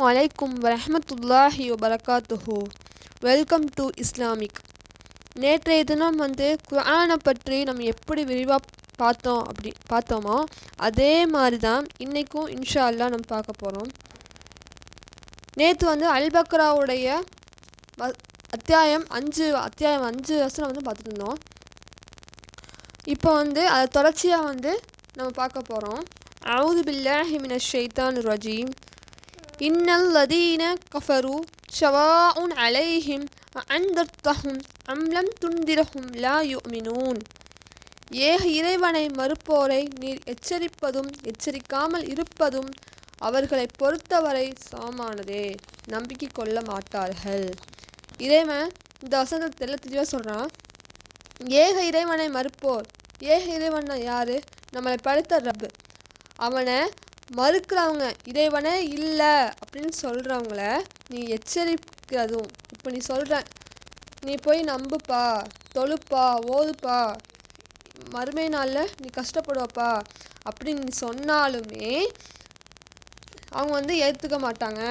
வலைக்கும் வரஹ்மத்துல்லாஹி வபரகாத்துஹு. Welcome to Islamic. நேற்றைய தினம் குர்ஆனை பற்றி நம்ம எப்படி விரிவாக பார்த்தோமோ அதே மாதிரி தான் இன்றைக்கும் இன்ஷா அல்லாஹ் நம்ம பார்க்க போகிறோம். நேற்று அல்-பக்ராவுடைய அத்தியாயம் 5 வசனம் பார்த்துட்டு இருந்தோம். இப்போ அதை தொடர்ச்சியாக நம்ம பார்க்க போகிறோம். அஊது பில்லாஹி மினஷ் ஷைத்தானிர் ரஜீம். இன்னல் லதீன கஃபரு ஸவாஉன் அலைஹிம் அஅன்தர்தஹும் அம் லம் துன்திரஹும் லா யுமினூன். ஏக இறைவனை மறுப்போரை நீர் எச்சரிப்பதும் எச்சரிக்காமல் இருப்பதும் அவர்களை பொறுத்தவரை சமமானதே, நம்பிக்கை கொள்ள மாட்டார்கள். இறைவன் இந்த வசனத்தை தெளிவாக சொல்கிறான். ஏக இறைவனை மறுப்போர், ஏக இறைவன் யாரு? நம்மளை படைத்த ரப்பு. அவனை மறுக்கிறவங்க, இறைவனே இல்லை அப்படின்னு சொல்கிறவங்கள நீ எச்சரிக்கிறதும், இப்போ நீ சொல்கிற நீ போய் நம்புப்பா, தொழுப்பா, ஓதுப்பா, மறுமை நாளில் நீ கஷ்டப்படுவப்பா அப்படின்னு நீ சொன்னாலுமே அவங்க ஏற்றுக்க மாட்டாங்க.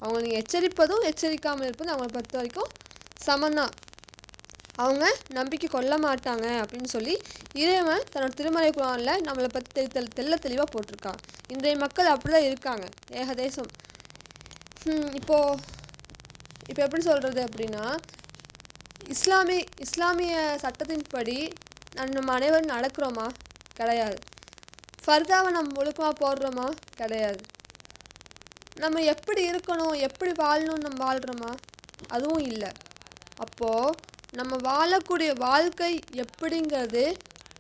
அவங்க நீ எச்சரிப்பதும் எச்சரிக்காமல் இருப்பதும் அவங்கள பொறுத்த வரைக்கும் சமந்தான். அவங்க நம்பிக்கை கொள்ள மாட்டாங்க அப்படின்னு சொல்லி இறைவன் தன்னோட திருமறை குர்ஆனில் நம்மளை பற்றி தெளிவாக போட்டிருக்கான். இன்றைய மக்கள் அப்படி தான் இருக்காங்க, ஏகதேசம். இப்போ எப்படி சொல்கிறது அப்படின்னா, இஸ்லாமிய சட்டத்தின்படி நம்ம அனைவரும் நடக்கிறோமா? கிடையாது. ஃபர்தாவை நம்ம ஒழுக்கமாக போடுறோமா? கிடையாது. நம்ம எப்படி இருக்கணும், எப்படி வாழணும்னு நம்ம வாழ்கிறோமா? அதுவும் இல்லை. அப்போது நம்ம வாழக்கூடிய வாழ்க்கை எப்படிங்கிறது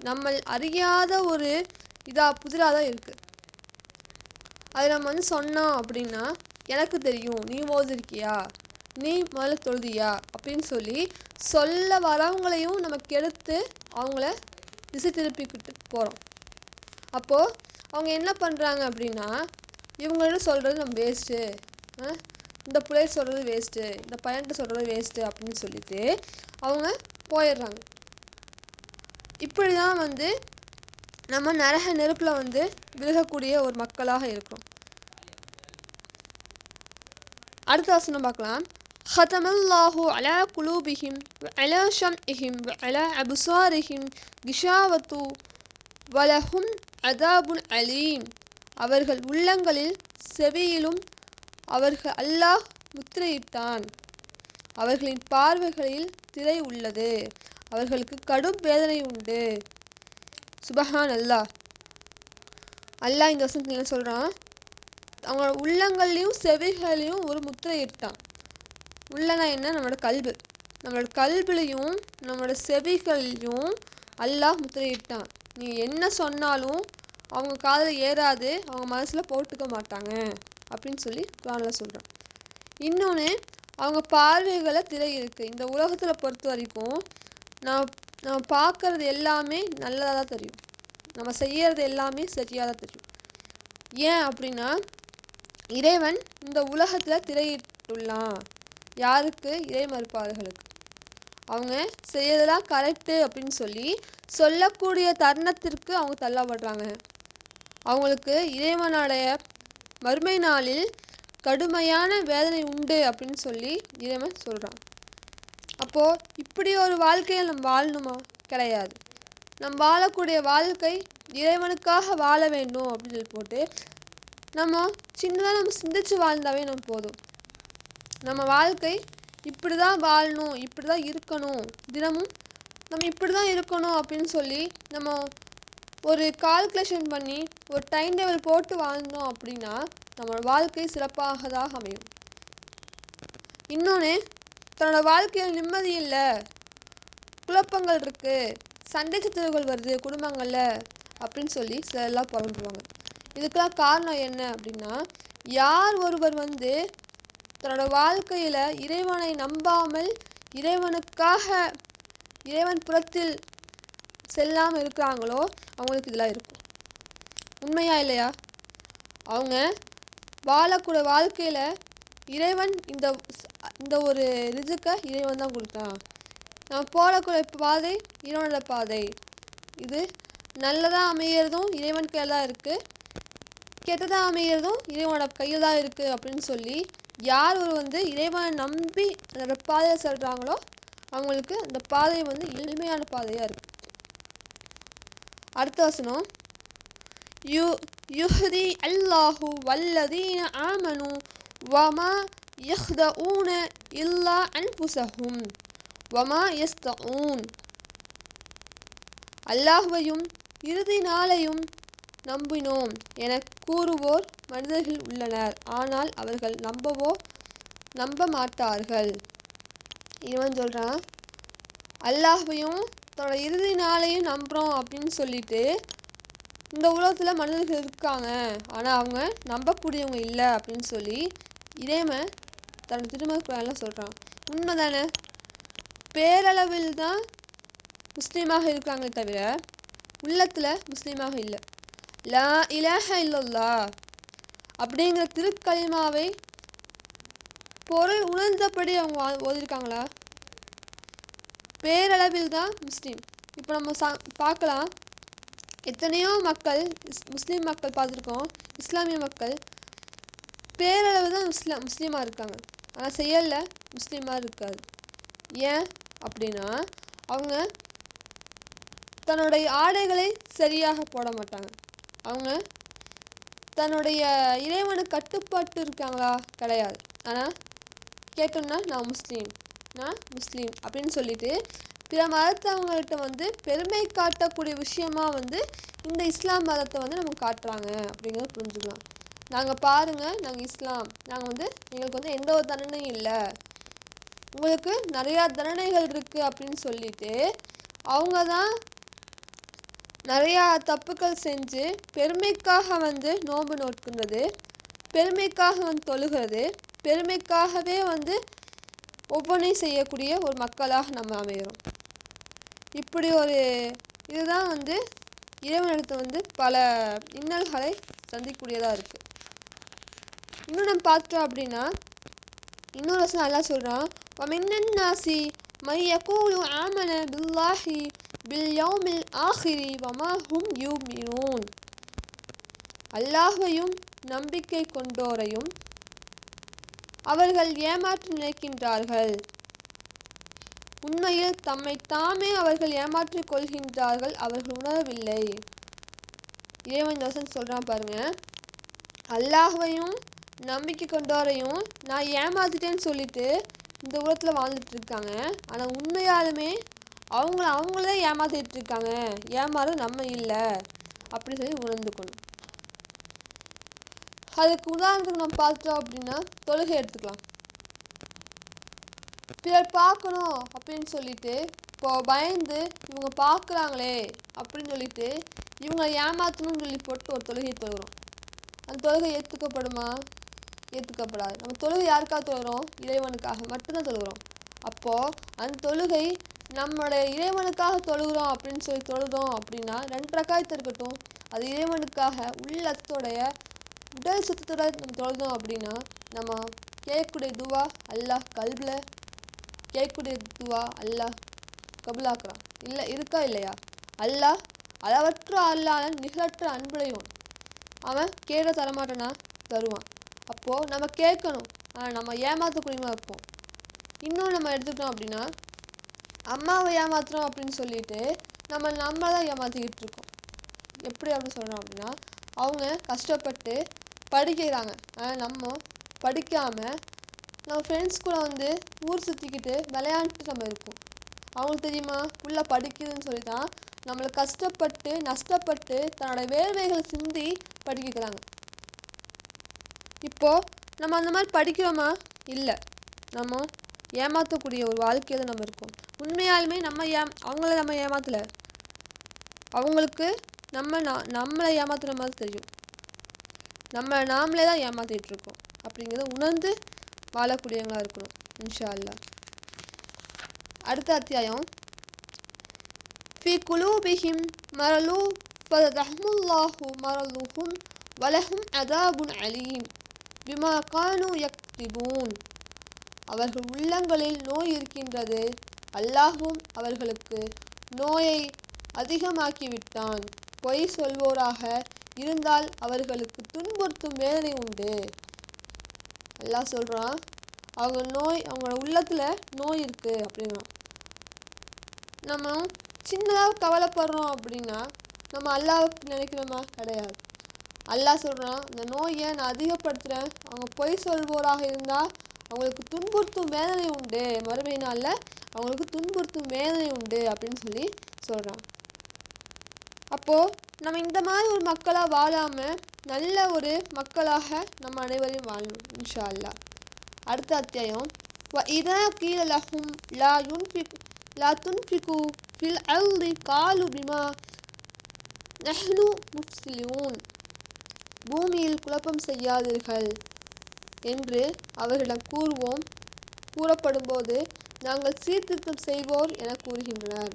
நம்ம அறியாத ஒரு புதிராக தான் இருக்குது. அது நம்ம சொன்னோம் அப்படின்னா, எனக்கு தெரியும், நீ ஓதிருக்கியா, நீ முதல்ல தொழுதியா அப்படின்னு சொல்ல வரவங்களையும் நம்ம கெடுத்து அவங்கள திசை திருப்பிக்கிட்டு போகிறோம். அப்போது அவங்க என்ன பண்ணுறாங்க அப்படின்னா, இவங்கள்ட்ட சொல்கிறது நம்ம வேஸ்ட்டு, இந்த பிள்ளை சொல்கிறது வேஸ்ட்டு, இந்த பையன்கிட்ட சொல்கிறது வேஸ்ட்டு அப்படின்னு சொல்லிட்டு அவங்க போயிடுறாங்க. இப்படி தான் நம்ம நரக நெருப்பில் விலகக்கூடிய ஒரு மக்களாக இருக்கிறோம். அடுத்த வசனம் பார்க்கலாம். ஹதமல்லாஹு அலா குலூபிஹிம் வ அலா ஷம்இஹிம் வ அலா அப்சாரிஹிம் கிஷாவத்து வலஹும் அதாபுன் அலீம். அவர்கள் உள்ளங்களில் செவியிலும் அவர்கள் அல்லாஹ் முத்திரையிட்டான். அவர்களின் பார்வைகளில் திரை உள்ளது. அவர்களுக்கு கடும் வேதனை உண்டு. சுபஹான் அல்லாஹ். அல்லாஹ் இந்த வசனத்தில் என்ன சொல்கிறான்? அவங்களோட உள்ளங்கள்லையும் செவிகளையும் ஒரு முத்திரையிட்டான். உள்ளனா என்ன? நம்மளோட கல்பு. நம்மளோட கல்புலையும் நம்மளோட செவிகளையும் அல்லாஹ் முத்திரையிட்டான். நீ என்ன சொன்னாலும் அவங்க காதில் ஏறாது, அவங்க மனசில் போட்டுக்க மாட்டாங்க அப்படின்னு சொல்லி குர்ஆனில் சொல்கிறான். இன்னொன்று, அவங்க பார்வைகளை திரை இருக்குது. இந்த உலகத்தில் பொறுத்த வரைக்கும் நம்ம பார்க்குறது எல்லாமே நல்லதாக தான் தெரியும், நம்ம செய்கிறது எல்லாமே சரியாக தான் தெரியும். ஏன் அப்படின்னா, இறைவன் இந்த உலகத்தில் திரையிட்டுள்ளான். யாருக்கு? இறை மறுப்பாளர்களுக்கு. அவங்க செய்யறதெல்லாம் கரெக்டு அப்படின்னு சொல்லக்கூடிய தருணத்திற்கு அவங்க தள்ளப்படுறாங்க. அவங்களுக்கு இறைவனுடைய மறுமை நாளில் கடுமையான வேதனை உண்டு அப்படின்னு இறைவன் சொல்கிறான். அப்போது இப்படி ஒரு வாழ்க்கையை நம்ம வாழணுமா? கிடையாது. நம்ம வாழக்கூடிய வாழ்க்கை இறைவனுக்காக வாழ வேண்டும் அப்படின்னு போட்டு நம்ம சின்னதாக நம்ம சிந்திச்சு வாழ்ந்தாவே நம்ம போதும். நம்ம வாழ்க்கை இப்படி தான் வாழணும், இப்படி தான் இருக்கணும், தினமும் நம்ம இப்படி தான் இருக்கணும் அப்படின்னு நம்ம ஒரு கால்குலேஷன் பண்ணி ஒரு டைம் டேபிள் போட்டு வாழ்ந்தோம் அப்படின்னா நம்மளோட வாழ்க்கை சிறப்பாக தான் அமையும். இன்னொன்று, தன்னோட வாழ்க்கையில் நிம்மதி இல்லை, குழப்பங்கள் இருக்குது, சண்டை சச்சரவுகள் வருது குடும்பங்களில் அப்படின்னு சிலர்லாம் புலம்புவாங்க. இதுக்கெல்லாம் காரணம் என்ன அப்படின்னா, யார் ஒருவர் தன்னோட வாழ்க்கையில் இறைவனை நம்பாமல் இறைவனுக்காக இறைவன் புறத்தில் செல்லாமல் இருக்கிறாங்களோ அவங்களுக்கு இதெல்லாம் இருக்கும். உண்மையா இல்லையா? அவங்க வாழக்கூடிய வாழ்க்கையில் இறைவன் இந்த ஒரு ரிசுக்கை இறைவன் தான் கொடுத்தான். நம்ம போகக்கூடிய பாதை இறைவனோட பாதை. இது நல்லதாக அமைகிறதும் இறைவன் கையில் தான் இருக்குது, கெட்டதாக அமைகிறதும் இறைவனோட கையில் தான் இருக்குது அப்படின்னு சொல்லி யார் ஒரு வந்து இறைவனை நம்பி அந்த பாதையை செல்கிறாங்களோ அவங்களுக்கு அந்த பாதை வந்து எளிமையான பாதையாக இருக்குது. அடுத்த வசனம், யுஹ்தி அல்லாஹு வல்லதீன ஆமனு வமா யஹ்தஊன இல்லா அன்ஃபுஸஹும் வமா யஸ்தஊன். அல்லாஹ்வையும் இறுதி நாளையும் நம்பினோம் என கூறுவோர் மனிதர்கள் உள்ளனர், ஆனால் அவர்கள் நம்ப மாட்டார்கள். இவன் சொல்கிறான், அல்லாஹ்வையும் தன்னோட இறுதி நாளையும் நம்புகிறோம் அப்படின்னு சொல்லிட்டு இந்த உலகத்தில் மனிதர்கள் இருக்காங்க, ஆனால் அவங்க நம்பக்கூடியவங்க இல்லை அப்படின்னு சொல்லி இறைவன் தன்னோட திருமணம் சொல்கிறான். உண்மை தானே? பேரளவில் தான் முஸ்லீமாக இருக்காங்களே தவிர உள்ளத்தில் முஸ்லீமாக இல்லை. லா இலாஹ இல்லல்லாஹ் அப்படிங்கிற திருக்கலிமாவை பொருள் உணர்ந்தபடி அவங்க ஓதிருக்காங்களா? பேரளவில் தான் முஸ்லீம். இப்போ நம்ம பார்க்கலாம், எத்தனையோ மக்கள் முஸ்லீம் மக்கள் பார்த்துருக்கோம், இஸ்லாமிய மக்கள் பேரளவு தான் முஸ்லீமாக இருக்காங்க, ஆனால் செயலில் முஸ்லீமாக இருக்காது. ஏன் அப்படின்னா அவங்க தன்னுடைய ஆடைகளை சரியாக போட மாட்டாங்க, அவங்க தன்னுடைய இறைவனுக்கு கட்டுப்பாட்டு இருக்காங்களா? கிடையாது. ஆனால் கேட்டோம்னா நான் முஸ்லீம் அப்படின்னு சொல்லிட்டு பிற மதத்தவங்கள்ட்ட வந்து பெருமை காட்டக்கூடிய விஷயமா வந்து இந்த இஸ்லாம் மதத்தை வந்து நம்ம காட்டுறாங்க அப்படிங்கிறத புரிஞ்சுக்கலாம். நாங்கள் பாருங்கள், நாங்கள் இஸ்லாம், நாங்கள் வந்து எங்களுக்கு வந்து எந்த ஒரு தண்டனையும் இல்லை, உங்களுக்கு நிறையா தண்டனைகள் இருக்குது அப்படின்னு சொல்லிட்டு அவங்க தான் நிறையா தப்புக்கள் செஞ்சு பெருமைக்காக வந்து நோன்பு நோக்குறது, பெருமைக்காக வந்து தொழுகிறது, பெருமைக்காகவே வந்து ஒவ்வொன்றையும் செய்யக்கூடிய ஒரு மக்களாக நம்ம அமைகிறோம். இப்படி ஒரு இதுதான் வந்து இறைவனிடத்தை வந்து பல இன்னல்களை சந்திக்கக்கூடியதாக இருக்குது. இன்னும் நம்ம பார்த்தோம் அப்படின்னா இன்னொரு வருஷம் நல்லா சொல்கிறான், வமின்னன் நாசி மையகூலு ஆமன பில்லாஹி பில் யௌமில் ஆஹிரி வமா ஹும் யுமினூன். அல்லாஹ்வையும் நம்பிக்கை கொண்டோரையும் அவர்கள் ஏமாற்றி நினைக்கின்றார்கள், உண்மையில் தம்மை தாமே அவர்கள் ஏமாற்றிக் கொள்கின்றார்கள், அவர்கள் உணரவில்லை. இறைவன் தோசன் சொல்கிறான் பாருங்க, அல்லாஹ்வையும் நம்பிக்கை கொண்டோரையும் நான் ஏமாத்திட்டேன்னு சொல்லிட்டு இந்த உலகத்தில் வாழ்ந்துட்டு இருக்காங்க, ஆனால் உண்மையாலுமே அவங்களே ஏமாத்திட்டு இருக்காங்க, ஏமாறு நம்ம இல்லை அப்படின்னு சொல்லி உணர்ந்துக்கணும். அதுக்கு உதாரணத்துக்கு நம்ம பார்த்தோம் அப்படின்னா தொழுகை எடுத்துக்கலாம். பிறர் பார்க்கணும் அப்படின்னு சொல்லிட்டு இப்போ பயந்து இவங்க பார்க்குறாங்களே அப்படின்னு சொல்லிட்டு இவங்க ஏமாற்றணும்னு சொல்லி போட்டு ஒரு தொழுகை தொழுகிறோம். அந்த தொழுகை ஏற்றுக்கப்படுமா? ஏற்றுக்கப்படாது. நம்ம தொழுகை யாருக்காக தொழுகிறோம்? இறைவனுக்காக மட்டும்தான் தொழுகிறோம். அப்போது அந்த தொழுகை நம்மளுடைய இறைவனுக்காக தொழுகிறோம் அப்படின்னு சொல்லி தொழுகிறோம் அப்படின்னா 2 ரக்காயத்து இருக்கட்டும், அது இறைவனுக்காக உள்ளத்தோடைய உடல் சுத்தத்தோட நம்ம தொழுதோம் அப்படின்னா நம்ம கேட்கக்கூடிய துவா அல்லாஹ் கல்பில் கேட்கக்கூடிய துவா அல்லாஹ் கபுலாக்குறான். இல்லை இருக்கா இல்லையா? அல்லாஹ் அளவற்ற அல்லாஹ் நிகழற்ற அன்புடையவன், அவன் கேட்ட தரமாட்டேனா தருவான். அப்போது நம்ம கேட்கணும், ஆனால் நம்ம ஏமாற்றக்கூடியமாக இருப்போம். இன்னும் நம்ம எடுத்துக்கிட்டோம் அப்படின்னா அம்மாவை ஏமாத்துறோம் அப்படின்னு சொல்லிட்டு நம்மளை தான் ஏமாற்றிக்கிட்டு இருக்கோம். எப்படி அப்படி சொல்கிறோம் அப்படின்னா அவங்க கஷ்டப்பட்டு படிக்கிறாங்க, ஆனால் நம்ம படிக்காமல் நம்ம ஃப்ரெண்ட்ஸ் கூட வந்து ஊர் சுற்றிக்கிட்டு விளையாண்டுட்டு நம்ம இருக்கோம். அவங்களுக்கு தெரியுமா புள்ள படிக்குதுன்னு சொல்லி தான் நம்மளை கஷ்டப்பட்டு நஷ்டப்பட்டு தன்னோட வேர்வைகளை சிந்தி படிக்க வைக்கிறாங்க. இப்போது நம்ம அந்த மாதிரி படிக்கிறோமா? இல்லை, நம்ம ஏமாற்றக்கூடிய ஒரு வாழ்க்கையில் நம்ம இருக்கோம். உண்மையாலுமே அவங்கள நம்ம ஏமாற்றலை, அவங்களுக்கு நம்மளை ஏமாத்துற மாதிரி தெரியும், நாமளே தான் ஏமாத்திட்டு இருக்கோம் அப்படிங்கிறத உணர்ந்து வாழக்கூடியவங்களா இருக்கணும் இன்ஷா அல்லாஹ். அடுத்த அத்தியாயம், ஃபி குலூபிஹிம் மரலு ஃபதஹமுல்லாஹு மரலுஹும் வலஹும் அதாபுன் அலீம் பிமா கானு யக்திபூன். அவர்கள் உள்ளங்களில் நோய் இருக்கின்றது, அல்லாஹும் அவர்களுக்கு நோயை அதிகமாக்கிவிட்டான், பொய் சொல்வோராக இருந்தால் அவர்களுக்கு துன்புறுத்தும் வேதனை உண்டு. அல்லாஹ் சொல்கிறான், அவங்களோட உள்ளத்தில் நோய் இருக்குது அப்படின்னா, நம்ம சின்னதாக கவலைப்படுறோம் அப்படின்னா நம்ம அல்லாஹ்வுக்கு நினைக்கிறோமா? கிடையாது. அல்லாஹ் சொல்கிறான், இந்த நோயை நான் அதிகப்படுத்துகிறேன், அவங்க பொய் சொல்வோராக இருந்தால் அவங்களுக்கு துன்புறுத்தும் வேதனை உண்டு, மறுமை நாளில் அவங்களுக்கு துன்புறுத்தும் வேதனை உண்டு அப்படின்னு சொல்லி சொல்கிறான். அப்போது நம்ம இந்த மாதிரி ஒரு மக்களாக வாழாமல் நல்ல ஒரு மக்களாக நம்ம அனைவரையும் வாழணும் இன்ஷா அல்லாஹ். அடுத்த அத்தியாயம், وَإِذَا قِيلَ لَهُمْ لَا تُنْفِقُوا فِي الْأَرْضِ قَالُوا بِمَا نَحْنُ مُفْسِدُونَ, பூமியில் குழப்பம் செய்யாதீர்கள் என்று அவர்களிடம் கூறப்படும்போது நாங்கள் சீர்திருத்தம் செய்வோர் என கூறுகின்றனர்.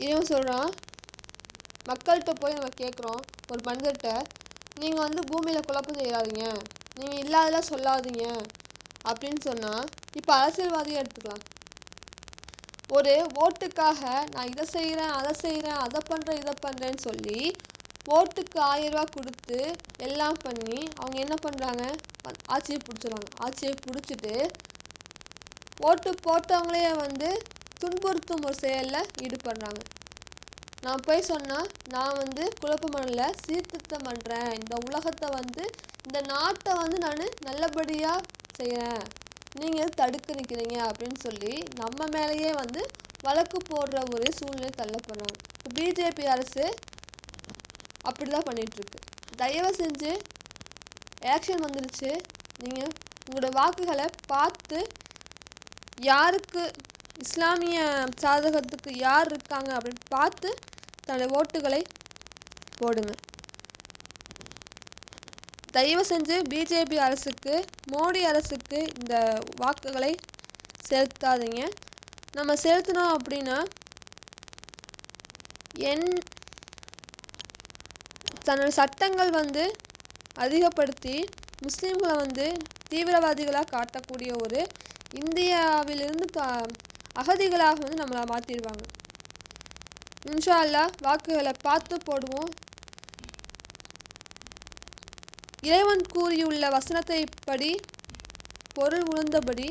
இறைவன் சொல்கிறான், மக்கள்கிட்ட போய் நம்ம கேட்குறோம், ஒரு மனிதர்கிட்ட, நீங்கள் பூமியில் குழப்பம் செய்யாதீங்க, நீங்கள் இல்லாதெல்லாம் சொல்லாதீங்க அப்படின்னு சொன்னால், இப்போ அரசியல்வாதியை எடுத்துக்கலாம். ஒரு ஓட்டுக்காக நான் இதை செய்கிறேன் அதை செய்கிறேன் அதை பண்ணுறேன் இதை பண்ணுறேன்னு சொல்லி ஓட்டுக்கு 1000 ரூபா கொடுத்து எல்லாம் பண்ணி அவங்க என்ன பண்ணுறாங்க? ஆட்சியை பிடிச்சிடுறாங்க. ஆட்சியை பிடிச்சிட்டு ஓட்டு போட்டவங்களே துன்புறுத்தும் ஒரு செயலில் ஈடுபடுறாங்க. நான் போய் சொன்னால் நான் குழப்பம் பண்ணல, சீர்திருத்தம் பண்ணுறேன், இந்த உலகத்தை இந்த நாட்டை நான் நல்லபடியாக செய்கிறேன், நீங்கள் தடுக்க நிற்கிறீங்க அப்படின்னு சொல்லி நம்ம மேலேயே வழக்கு போடுற ஒரு சூழ்நிலை தள்ளப்படுறாங்க. பிஜேபி அரசு அப்படி தான் பண்ணிகிட்ருக்கு. தயவு செஞ்சு எலெக்ஷன் வந்துருச்சு, நீங்கள் உங்களோட வாக்குகளை பார்த்து யாருக்கு இஸ்லாமிய சாதகத்துக்கு யார் இருக்காங்க அப்படின்னு பார்த்து தன்னுடைய ஓட்டுகளை போடுங்க. தயவு செஞ்சு பிஜேபி அரசுக்கு, மோடி அரசுக்கு இந்த வாக்குகளை செலுத்தாதீங்க. நம்ம செலுத்தினோம் அப்படின்னா தன்னோட சட்டங்கள் அதிகப்படுத்தி முஸ்லீம்களை தீவிரவாதிகளாக காட்டக்கூடிய ஒரு இந்தியாவிலிருந்து அகதிகளாக நம்மளை மாற்றிடுவாங்க. இன்ஷா அல்லாஹ் வாக்குகளை பார்த்து போடுவோம். இறைவன் கூறியுள்ள வசனத்தை படி பொருள் உணர்ந்தபடி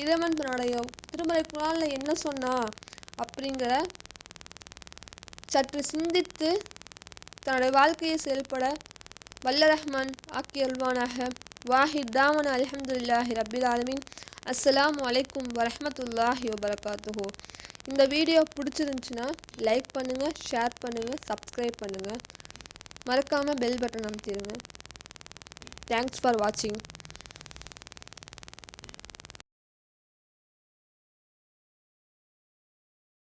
இறைவன் தன்னுடைய திருமறை குர்ஆனில் என்ன சொன்னா அப்படிங்கிற சற்று சிந்தித்து தன்னுடைய வாழ்க்கையை செயல்பட வல்ல ரஹ்மான் ஆக்கி அல்வானாக. வாஹித் தாமன் அல்ஹம்துலில்லாஹி ரப்பில் ஆலமீன். அஸ்ஸலாமு அலைக்கும் வரஹ்மத்துல்லாஹி வபரகாத்துஹு. இந்த வீடியோ பிடிச்சிருந்துச்சுன்னா லைக் பண்ணுங்கள், ஷேர் பண்ணுங்கள், சப்ஸ்கிரைப் பண்ணுங்கள், மறக்காமல் பெல் பட்டன் அமுத்திடுங்க. தேங்க்ஸ் ஃபார் வாட்சிங்.